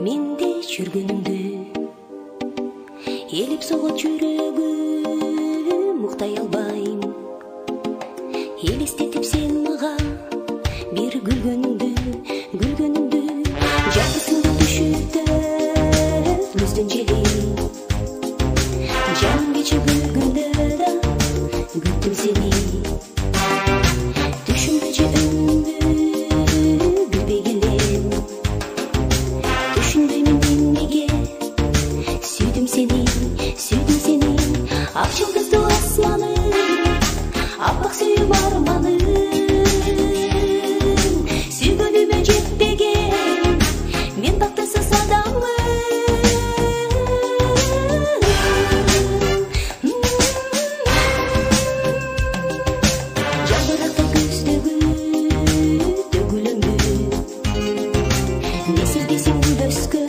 менде жүргөнүмдү элип согот жүрөгүм, уктай албайм. Элестетип сен мага бир күлгөнүңдү, жалгызсыңды түшүтөп мүздөн желим. Жаным кече күлгөндө да күттүм сени. Түшүмдө же өңүмдү билбей келем. Түшүнбөймүн эмнеге сүйдүм сени. Ак жылдыздуу асманым, аппак сүйүп арманым. Сүйгөнүмө жетпеген мен бактысыз адаммын. Жалбыракта көздөгү төгүлөмбү, не сезбейсиң күбөскө.